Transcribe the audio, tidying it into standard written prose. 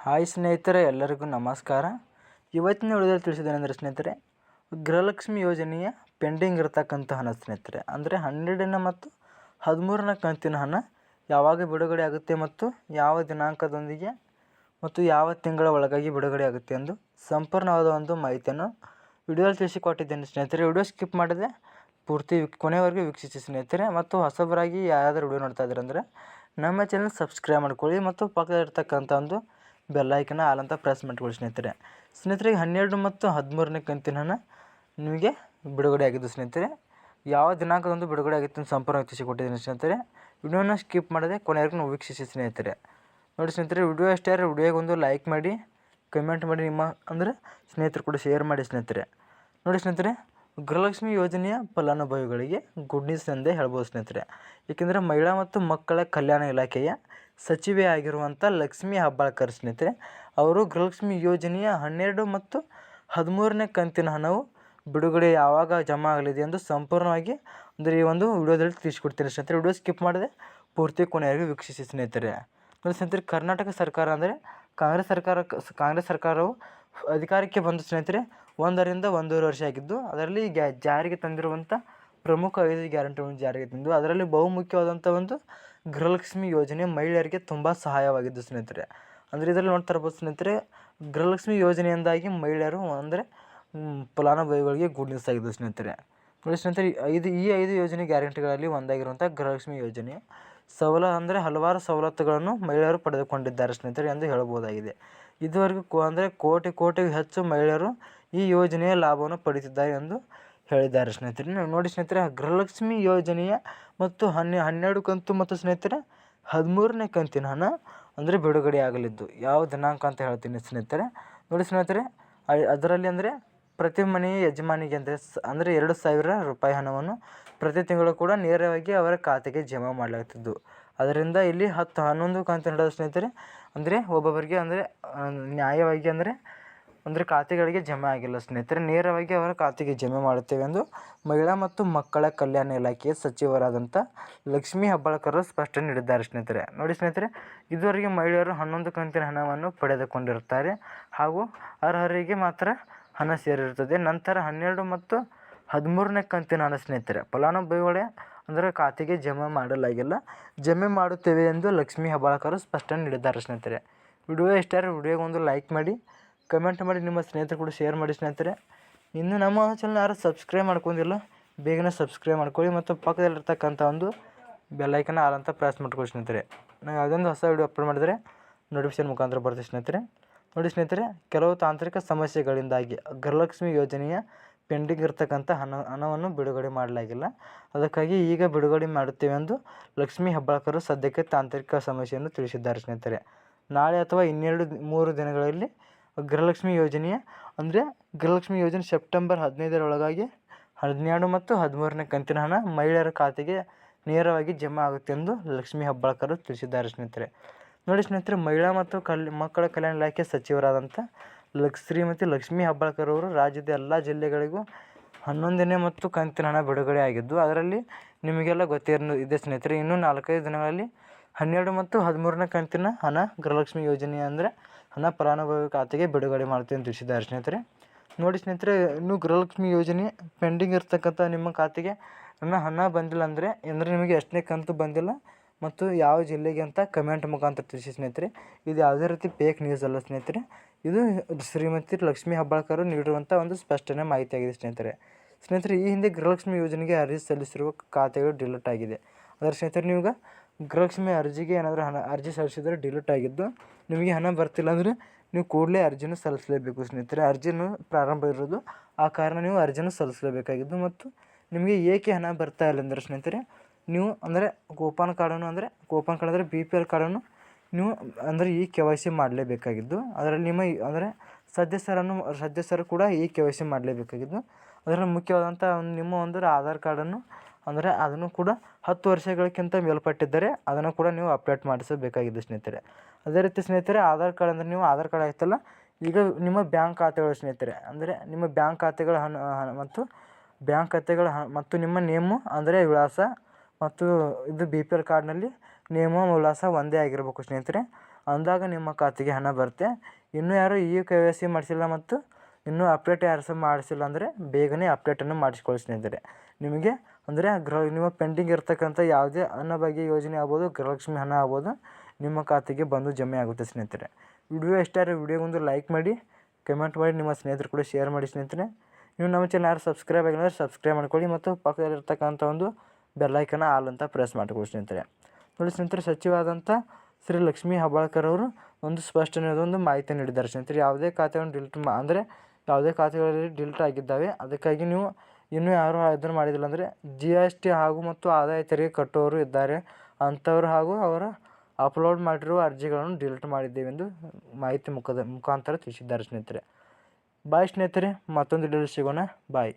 Hi ಸ್ನೇಹಿತರೆ, ಎಲ್ಲರಿಗೂ ನಮಸ್ಕಾರ. ಇವತ್ತಿನ ವಿಡಿಯೋದಲ್ಲಿ ತಿಳಿಸಿದ್ದೇನೆಂದರೆ ಸ್ನೇಹಿತರೆ, ಗೃಹಲಕ್ಷ್ಮಿ ಯೋಜನೆಯ ಪೆಂಡಿಂಗ್ ಇರತಕ್ಕಂಥ ಹಣ ಸ್ನೇಹಿತರೆ, ಅಂದರೆ 12ನೇ ಮತ್ತು 13ನೇ ಕಂತಿನ ಹಣ ಯಾವಾಗ ಬಿಡುಗಡೆ ಆಗುತ್ತೆ ಮತ್ತು ಯಾವ ದಿನಾಂಕದೊಂದಿಗೆ ಮತ್ತು ಯಾವ ತಿಂಗಳ ಒಳಗಾಗಿ ಬಿಡುಗಡೆ ಆಗುತ್ತೆ ಎಂದು ಸಂಪೂರ್ಣವಾದ ಒಂದು ಮಾಹಿತಿಯನ್ನು ವಿಡಿಯೋದಲ್ಲಿ ತಿಳಿಸಿಕೊಟ್ಟಿದ್ದೇನೆ ಸ್ನೇಹಿತರೆ. ವಿಡಿಯೋ ಸ್ಕಿಪ್ ಮಾಡದೆ ಪೂರ್ತಿ ಕೊನೆವರೆಗೂ ವೀಕ್ಷಿಸಿ ಸ್ನೇಹಿತರೆ. ಮತ್ತು ಹೊಸಬರಾಗಿ ಯಾರಾದರೂ ವಿಡಿಯೋ ನೋಡ್ತಾ ಇದ್ದಾರೆ ಅಂದರೆ ನಮ್ಮ ಚಾನಲ್ ಸಬ್ಸ್ಕ್ರೈಬ್ ಮಾಡ್ಕೊಳ್ಳಿ ಮತ್ತು ಪಕ್ಕದಲ್ಲಿರ್ತಕ್ಕಂಥ ಒಂದು ಬೆಲ್ಲೈಕನ್ನ ಆಲ್ ಅಂತ ಪ್ರೆಸ್ ಮಾಡ್ಕೊಳ್ಳಿ ಸ್ನೇಹಿತರೆ. ಸ್ನೇಹಿತರೆ, 12 ಮತ್ತು 13ನೇ ಕಂತಿನ ಹಣ ನಿಮಗೆ ಬಿಡುಗಡೆ ಆಗಿದ್ದು ಸ್ನೇಹಿತರೆ. ಯಾವ ದಿನಾಂಕದಂದು ಬಿಡುಗಡೆ ಆಗಿತ್ತು ಅಂತ ಸಂಪೂರ್ಣ ತಿಳಿಸಿಕೊಟ್ಟಿದ್ದೀನಿ ಸ್ನೇಹಿತರೆ. ವಿಡಿಯೋನ ಸ್ಕಿಪ್ ಮಾಡದೆ ಕೊನೆವರೆಗೂ ವೀಕ್ಷಿಸಿ ಸ್ನೇಹಿತರೆ. ನೋಡಿ ಸ್ನೇಹಿತರೆ, ವಿಡಿಯೋ ಇಷ್ಟ ಆದರೆ ವಿಡಿಯೋಗೊಂದು ಲೈಕ್ ಮಾಡಿ, ಕಮೆಂಟ್ ಮಾಡಿ, ನಿಮ್ಮ ಅಂದರೆ ಸ್ನೇಹಿತರು ಕೂಡ ಶೇರ್ ಮಾಡಿ ಸ್ನೇಹಿತರೆ. ನೋಡಿ ಸ್ನೇಹಿತರೆ, ಗೃಹಲಕ್ಷ್ಮಿ ಯೋಜನೆಯ ಫಲಾನುಭವಿಗಳಿಗೆ ಗುಡ್ ನ್ಯೂಸ್ ಎಂದೇ ಹೇಳ್ಬೋದು ಸ್ನೇಹಿತರೆ. ಏಕೆಂದರೆ ಮಹಿಳಾ ಮತ್ತು ಮಕ್ಕಳ ಕಲ್ಯಾಣ ಇಲಾಖೆಯ ಸಚಿವೆ ಆಗಿರುವಂಥ ಲಕ್ಷ್ಮೀ ಹೆಬ್ಬಾಳ್ಕರ್ ಸ್ನೇಹಿತರೆ ಅವರು ಗೃಹಲಕ್ಷ್ಮಿ ಯೋಜನೆಯ 12 ಮತ್ತು 13ನೇ ಕಂತಿನ ಹಣವು ಬಿಡುಗಡೆ ಯಾವಾಗ ಜಮಾ ಆಗಲಿದೆ ಎಂದು ಸಂಪೂರ್ಣವಾಗಿ ಅಂದರೆ ಈ ಒಂದು ವಿಡಿಯೋದಲ್ಲಿ ತಿಳಿಸ್ಕೊಡ್ತೀನಿ ಸ್ನೇಹಿತರೆ. ವಿಡಿಯೋ ಸ್ಕಿಪ್ ಮಾಡದೆ ಪೂರ್ತಿ ಕೊನೆಯವರೆಗೂ ವೀಕ್ಷಿಸಿ ಸ್ನೇಹಿತರೆ. ನೋಡಿ ಸ್ನೇಹಿತರೆ, ಕರ್ನಾಟಕ ಸರ್ಕಾರ ಅಂದರೆ ಕಾಂಗ್ರೆಸ್ ಸರ್ಕಾರವು ಅಧಿಕಾರಕ್ಕೆ ಬಂದ ಸ್ನೇಹಿತರೆ 1 ರಿಂದ 1.5 ವರ್ಷ ಆಗಿದ್ದು, ಅದರಲ್ಲಿ ಜಾರಿಗೆ ತಂದಿರುವಂಥ ಪ್ರಮುಖ 5 ಗ್ಯಾರಂಟಿಗಳನ್ನು ಜಾರಿಗೆ ತಂದು ಅದರಲ್ಲಿ ಬಹುಮುಖ್ಯವಾದಂಥ ಒಂದು ಗೃಹಲಕ್ಷ್ಮಿ ಯೋಜನೆ ಮಹಿಳೆಯರಿಗೆ ತುಂಬ ಸಹಾಯವಾಗಿದ್ದು ಸ್ನೇಹಿತರೆ. ಅಂದರೆ ಇದರಲ್ಲಿ ನೋಡ್ತಾ ಇರ್ಬೋದು ಸ್ನೇಹಿತರೆ, ಗೃಹಲಕ್ಷ್ಮಿ ಯೋಜನೆಯಿಂದಾಗಿ ಮಹಿಳೆಯರು ಅಂದರೆ ಫಲಾನುಭವಿಗಳಿಗೆ ಗುಡ್ ನ್ಯೂಸ್ ಆಗಿದ್ದು ಸ್ನೇಹಿತರೆ. ನೋಡಿ ಸ್ನೇಹಿತರೆ, ಈ 5 ಯೋಜನೆ ಗ್ಯಾರಂಟಿಗಳಲ್ಲಿ ಒಂದಾಗಿರುವಂಥ ಗೃಹಲಕ್ಷ್ಮಿ ಯೋಜನೆ ಅಂದರೆ ಹಲವಾರು ಸವಲತ್ತುಗಳನ್ನು ಮಹಿಳೆಯರು ಪಡೆದುಕೊಂಡಿದ್ದಾರೆ ಸ್ನೇಹಿತರೆ ಎಂದು ಹೇಳಬಹುದಾಗಿದೆ. ಇದುವರೆಗೂ ಅಂದರೆ ಕೋಟಿಗೂ ಹೆಚ್ಚು ಮಹಿಳೆಯರು ಈ ಯೋಜನೆಯ ಲಾಭವನ್ನು ಪಡೆಯುತ್ತಿದ್ದಾರೆ ಎಂದು ಹೇಳಿದ್ದಾರೆ ಸ್ನೇಹಿತರೆ. ನೋಡಿ ಸ್ನೇಹಿತರೆ, ಗೃಹಲಕ್ಷ್ಮಿ ಯೋಜನೆಯ ಮತ್ತು 12 ಕಂತು ಮತ್ತು ಸ್ನೇಹಿತರೆ 13ನೇ ಕಂತಿನ ಹಣ ಅಂದರೆ ಬಿಡುಗಡೆ ಆಗಲಿದ್ದು ಯಾವ ದಿನಾಂಕ ಅಂತ ಹೇಳ್ತೀನಿ ಸ್ನೇಹಿತರೆ. ನೋಡಿ ಸ್ನೇಹಿತರೆ, ಅದರಲ್ಲಿ ಅಂದರೆ ಪ್ರತಿ ಮನೆಯ ಯಜಮಾನಿಗೆ ಅಂದರೆ 2,000 ರೂಪಾಯಿ ಹಣವನ್ನು ಪ್ರತಿ ತಿಂಗಳು ಕೂಡ ನೇರವಾಗಿ ಅವರ ಖಾತೆಗೆ ಜಮಾ ಮಾಡಲಾಗ್ತಿದ್ದು. ಅದರಿಂದ ಇಲ್ಲಿ 10-11 ಕಂತು ನಡೆದ ಸ್ನೇಹಿತರೆ ಅಂದರೆ ಒಬ್ಬೊಬ್ಬರಿಗೆ ಅಂದರೆ ನ್ಯಾಯವಾಗಿ ಅಂದರೆ ಖಾತೆಗಳಿಗೆ ಜಮಾ ಆಗಿಲ್ಲ ಸ್ನೇಹಿತರೆ, ನೇರವಾಗಿ ಅವರ ಖಾತೆಗೆ ಜಮೆ ಮಾಡುತ್ತೇವೆ ಎಂದು ಮಹಿಳಾ ಮತ್ತು ಮಕ್ಕಳ ಕಲ್ಯಾಣ ಇಲಾಖೆಯ ಸಚಿವರಾದಂಥ ಲಕ್ಷ್ಮೀ ಹೆಬ್ಬಾಳ್ಕರ್ ಸ್ಪಷ್ಟನೆ ನೀಡಿದ್ದಾರೆ ಸ್ನೇಹಿತರೆ. ನೋಡಿ ಸ್ನೇಹಿತರೆ, ಇದುವರೆಗೆ ಮಹಿಳೆಯರು 11 ಕಂತಿನ ಹಣವನ್ನು ಪಡೆದುಕೊಂಡಿರುತ್ತಾರೆ ಹಾಗೂ ಅರ್ಹರಿಗೆ ಮಾತ್ರ ಹಣ ಸೇರಿರುತ್ತದೆ. ನಂತರ 12 ಮತ್ತು 13ನೇ ಕಂತಿನ ಹಣ ಸ್ನೇಹಿತರೆ ಫಲಾನುಭವಿಗಳೇ ಅಂದರೆ ಖಾತೆಗೆ ಜಮೆ ಮಾಡಲಾಗಿಲ್ಲ, ಜಮೆ ಮಾಡುತ್ತೇವೆ ಎಂದು ಲಕ್ಷ್ಮೀ ಹೆಬ್ಬಾಳ್ಕರ್ ಸ್ಪಷ್ಟನೆ ನೀಡಿದ್ದಾರೆ ಸ್ನೇಹಿತರೆ. ವಿಡಿಯೋ ಇಷ್ಟ ಆದರೆ ವಿಡಿಯೋಗೊಂದು ಲೈಕ್ ಮಾಡಿ, ಕಮೆಂಟ್ ಮಾಡಿ, ನಿಮ್ಮ ಸ್ನೇಹಿತರು ಕೂಡ ಶೇರ್ ಮಾಡಿ ಸ್ನೇಹಿತರೆ. ಇನ್ನು ನಮ್ಮ ಚಾನಲ್ ಯಾರು ಸಬ್ಸ್ಕ್ರೈಬ್ ಮಾಡ್ಕೊಂಡಿಲ್ಲ ಬೇಗನೆ ಸಬ್ಸ್ಕ್ರೈಬ್ ಮಾಡ್ಕೊಳ್ಳಿ ಮತ್ತು ಪಕ್ಕದಲ್ಲಿರ್ತಕ್ಕಂಥ ಒಂದು ಬೆಲ್ಲೈಕನ್ನ ಆಲ್ ಅಂತ ಪ್ರೆಸ್ ಮಾಡ್ಕೊಳ್ಳಿ ಸ್ನೇಹಿತರೆ. ನಾವು ಯಾವುದೊಂದು ಹೊಸ ವಿಡಿಯೋ ಅಪ್ಲೋಡ್ ಮಾಡಿದರೆ ನೋಟಿಫಿಕೇಶನ್ ಮುಖಾಂತರ ಬರ್ತೀವಿ ಸ್ನೇಹಿತರೆ. ನೋಡಿ ಸ್ನೇಹಿತರೆ, ಕೆಲವು ತಾಂತ್ರಿಕ ಸಮಸ್ಯೆಗಳಿಂದಾಗಿ ಗೃಹಲಕ್ಷ್ಮಿ ಯೋಜನೆಯ ಪೆಂಡಿಂಗ್ ಇರತಕ್ಕಂಥ ಹಣವನ್ನು ಬಿಡುಗಡೆ ಮಾಡಲಾಗಿಲ್ಲ. ಅದಕ್ಕಾಗಿ ಈಗ ಬಿಡುಗಡೆ ಮಾಡುತ್ತೇವೆ ಎಂದು ಲಕ್ಷ್ಮೀ ಹೆಬ್ಬಾಳ್ಕರ್ ಸದ್ಯಕ್ಕೆ ತಾಂತ್ರಿಕ ಸಮಸ್ಯೆಯನ್ನು ತಿಳಿಸಿದ್ದಾರೆ ಸ್ನೇಹಿತರೆ. ನಾಳೆ ಅಥವಾ 2-3 ದಿನಗಳಲ್ಲಿ ಗೃಹಲಕ್ಷ್ಮಿ ಯೋಜನೆಯ ಅಂದರೆ ಗೃಹಲಕ್ಷ್ಮಿ ಯೋಜನೆ ಸೆಪ್ಟೆಂಬರ್ 15ರೊಳಗಾಗಿ 12 ಮತ್ತು 13ನೇ ಕಂತಿನ ಹಣ ಮಹಿಳೆಯರ ಖಾತೆಗೆ ನೇರವಾಗಿ ಜಮಾ ಆಗುತ್ತೆ ಎಂದು ಲಕ್ಷ್ಮೀ ಹೆಬ್ಬಾಳ್ಕರ್ ತಿಳಿಸಿದ್ದಾರೆ ಸ್ನೇಹಿತರೆ. ನೋಡಿ ಸ್ನೇಹಿತರೆ, ಮಹಿಳಾ ಮತ್ತು ಮಕ್ಕಳ ಕಲ್ಯಾಣ ಇಲಾಖೆ ಸಚಿವರಾದಂಥ ಶ್ರೀಮತಿ ಲಕ್ಷ್ಮೀ ಹೆಬ್ಬಾಳ್ಕರ್ ಅವರು ರಾಜ್ಯದ ಎಲ್ಲ ಜಿಲ್ಲೆಗಳಿಗೂ 11ನೇ ಮತ್ತು ಕಂತಿನ ಹಣ ಬಿಡುಗಡೆ ಆಗಿದ್ದು, ಅದರಲ್ಲಿ ನಿಮಗೆಲ್ಲ ಇದೆ ಸ್ನೇಹಿತರೆ. ಇನ್ನೂ 4-5 ದಿನಗಳಲ್ಲಿ 12 ಮತ್ತು 13ನೇ ಕಂತಿನ ಹಣ ಗೃಹಲಕ್ಷ್ಮಿ ಯೋಜನೆ ಅಂದರೆ ಹಣ ಫಲಾನುಭವಿ ಖಾತೆಗೆ ಬಿಡುಗಡೆ ಮಾಡ್ತೀವಿ ಅಂತ ತಿಳಿಸಿದ್ದಾರೆ ಸ್ನೇಹಿತರೆ. ನೋಡಿ ಸ್ನೇಹಿತರೆ, ಇನ್ನೂ ಗೃಹಲಕ್ಷ್ಮಿ ಯೋಜನೆ ಪೆಂಡಿಂಗ್ ಇರ್ತಕ್ಕಂಥ ನಿಮ್ಮ ಖಾತೆಗೆ ಹಣ ಬಂದಿಲ್ಲ ಅಂದರೆ ನಿಮಗೆ ಎಷ್ಟನೇ ಕಂತು ಬಂದಿಲ್ಲ ಮತ್ತು ಯಾವ ಜಿಲ್ಲೆಗೆ ಅಂತ ಕಮೆಂಟ್ ಮುಖಾಂತರ ತಿಳಿಸಿ ಸ್ನೇಹಿತರೆ. ಇದು ಯಾವುದೇ ರೀತಿ ಫೇಕ್ ನ್ಯೂಸ್ ಅಲ್ಲ ಸ್ನೇಹಿತರೆ, ಇದು ಶ್ರೀಮತಿ ಲಕ್ಷ್ಮೀ ಹೆಬ್ಬಾಳ್ಕರ್ ನೀಡಿರುವಂಥ ಒಂದು ಸ್ಪಷ್ಟನೆ ಮಾಹಿತಿಯಾಗಿದೆ ಸ್ನೇಹಿತರೆ. ಈ ಹಿಂದೆ ಗೃಹಲಕ್ಷ್ಮಿ ಯೋಜನೆಗೆ ಅರ್ಜಿ ಸಲ್ಲಿಸಿರುವ ಖಾತೆಗಳು ಡಿಲೀಟ್ ಆಗಿದೆ. ಅದರ ಸ್ನೇಹಿತರೆ, ನೀವೀಗ ಗೃಹಲಕ್ಷ್ಮಿ ಅರ್ಜಿಗೆ ಏನಾದರೂ ಅರ್ಜಿ ಸಲ್ಲಿಸಿದರೆ ಡಿಲೀಟ್ ಆಗಿದ್ದು ನಿಮಗೆ ಹಣ ಬರ್ತಿಲ್ಲ ಅಂದರೆ ನೀವು ಕೂಡಲೇ ಅರ್ಜಿನೂ ಸಲ್ಲಿಸಲೇಬೇಕು ಸ್ನೇಹಿತರೆ. ಅರ್ಜಿನೂ ಪ್ರಾರಂಭ ಇರೋದು ಆ ಕಾರಣ ನೀವು ಅರ್ಜಿನೂ ಸಲ್ಲಿಸಲೇಬೇಕಾಗಿದ್ದು. ಮತ್ತು ನಿಮಗೆ ಏಕೆ ಹಣ ಬರ್ತಾ ಇಲ್ಲ ಅಂದರೆ ಸ್ನೇಹಿತರೆ, ನೀವು ಅಂದರೆ ಕೂಪನ್ ಕಾರ್ಡ್ ಅಂದರೆ BPL ಕಾರ್ಡನ್ನು ನೀವು ಅಂದರೆ ಈ KYC ಮಾಡಲೇಬೇಕಾಗಿದ್ದು, ಅದರಲ್ಲಿ ನಿಮ್ಮ ಅಂದರೆ ಸದಸ್ಯರು ಕೂಡ ಈ KYC ಮಾಡಲೇಬೇಕಾಗಿದ್ದು. ಅದರಲ್ಲಿ ಮುಖ್ಯವಾದಂಥ ನಿಮ್ಮ ಒಂದು ಆಧಾರ್ ಕಾರ್ಡನ್ನು ಅಂದರೆ ಅದನ್ನು ಕೂಡ 10 ವರ್ಷಗಳಕ್ಕಿಂತ ಮೇಲ್ಪಟ್ಟಿದ್ದರೆ ಅದನ್ನು ಕೂಡ ನೀವು ಅಪ್ಡೇಟ್ ಮಾಡಿಸಬೇಕಾಗಿದ್ದು ಸ್ನೇಹಿತರೆ. ಅದೇ ರೀತಿ ಸ್ನೇಹಿತರೆ, ಆಧಾರ್ ಕಾರ್ಡ್ ಅಂದರೆ ನೀವು ಆಧಾರ್ ಕಾರ್ಡ್ ಆಯ್ತಲ್ಲ, ಈಗ ನಿಮ್ಮ ಬ್ಯಾಂಕ್ ಖಾತೆಗಳು ಸ್ನೇಹಿತರೆ ಅಂದರೆ ನಿಮ್ಮ ಬ್ಯಾಂಕ್ ಖಾತೆಗಳ ಮತ್ತು ನಿಮ್ಮ ನೇಮು ಅಂದರೆ ವಿಳಾಸ ಮತ್ತು ಇದು BPL ಕಾರ್ಡ್ನಲ್ಲಿ ನೇಮು ವಿಳಾಸ ಒಂದೇ ಆಗಿರಬೇಕು ಸ್ನೇಹಿತರೆ. ಅಂದಾಗ ನಿಮ್ಮ ಖಾತೆಗೆ ಹಣ ಬರುತ್ತೆ. ಇನ್ನೂ ಯಾರು KYC ಮಾಡಿಸಿಲ್ಲ ಮತ್ತು ಇನ್ನೂ ಅಪ್ಡೇಟ್ ಯಾರು ಸಹ ಮಾಡಿಸಿಲ್ಲ ಅಂದರೆ ಬೇಗನೆ ಅಪ್ಡೇಟನ್ನು ಮಾಡಿಸ್ಕೊಳ್ಳಿ ಸ್ನೇಹಿತರೆ. ನಿಮಗೆ ಅಂದರೆ ನಿಮ್ಮ ಪೆಂಡಿಂಗ್ ಇರ್ತಕ್ಕಂಥ ಯಾವುದೇ ಅನ್ನಭಾಗ್ಯ ಯೋಜನೆ ಆಗ್ಬೋದು, ಗೃಹಲಕ್ಷ್ಮಿ ಹಣ ಆಗ್ಬೋದು, ನಿಮ್ಮ ಖಾತೆಗೆ ಬಂದು ಜಮೆ ಆಗುತ್ತೆ ಸ್ನೇಹಿತರೆ. ವಿಡಿಯೋ ಇಷ್ಟ ಆದರೆ ವಿಡಿಯೋಗೊಂದು ಲೈಕ್ ಮಾಡಿ, ಕಮೆಂಟ್ ಮಾಡಿ, ನಿಮ್ಮ ಸ್ನೇಹಿತರು ಕೂಡ ಶೇರ್ ಮಾಡಿ ಸ್ನೇಹಿತರೆ. ನೀವು ನಮ್ಮ ಚಾನಲ್ ಯಾರು ಸಬ್ಸ್ಕ್ರೈಬ್ ಆಗಿಲ್ಲ ಅಂದರೆ ಸಬ್ಸ್ಕ್ರೈಬ್ ಮಾಡ್ಕೊಳ್ಳಿ ಮತ್ತು ಪಕ್ಕದಲ್ಲಿರ್ತಕ್ಕಂಥ ಒಂದು ಬೆಲ್ಲೈಕನ್ನ ಆಲ್ ಅಂತ ಪ್ರೆಸ್ ಮಾಡಿಕೊಳ್ಳಿ ಸ್ನೇಹಿತರೆ. ನೋಡಿ ಸ್ನೇಹಿತರೆ, ಸಚಿವರಾದಂಥ ಶ್ರೀ ಲಕ್ಷ್ಮೀ ಹೆಬ್ಬಾಳ್ಕರ್ ಅವರು ಒಂದು ಸ್ಪಷ್ಟನೆಯಾದ ಮಾಹಿತಿ ನೀಡಿದ್ದಾರೆ ಸ್ನೇಹಿತರೆ. ಯಾವುದೇ ಖಾತೆಗಳನ್ನು ಅಂದರೆ ಯಾವುದೇ ಖಾತೆಗಳಲ್ಲಿ ಡಿಲೀಟ್ ಆಗಿದ್ದಾವೆ, ಅದಕ್ಕಾಗಿ ನೀವು ಇನ್ನೂ ಯಾರು ಇದನ್ನು ಮಾಡಿದಿಲ್ಲ ಅಂದರೆ GST ಹಾಗೂ ಮತ್ತು ಆದಾಯ ತೆರಿಗೆ ಕಟ್ಟುವವರು ಇದ್ದಾರೆ ಅಂಥವ್ರು ಹಾಗೂ ಅವರ ಅಪ್ಲೋಡ್ ಮಾಡಿರುವ ಅರ್ಜಿಗಳನ್ನು ಡಿಲೀಟ್ ಮಾಡಿದ್ದೇವೆಂದು ಮಾಹಿತಿ ಮುಖಾಂತರ ತಿಳಿಸಿದ್ದಾರೆ ಸ್ನೇಹಿತರೆ. ಬಾಯ್ ಸ್ನೇಹಿತರೆ, ಮತ್ತೊಂದು ವಿಡಿಯೋದಲ್ಲಿ ಸಿಗೋಣ. ಬಾಯ್.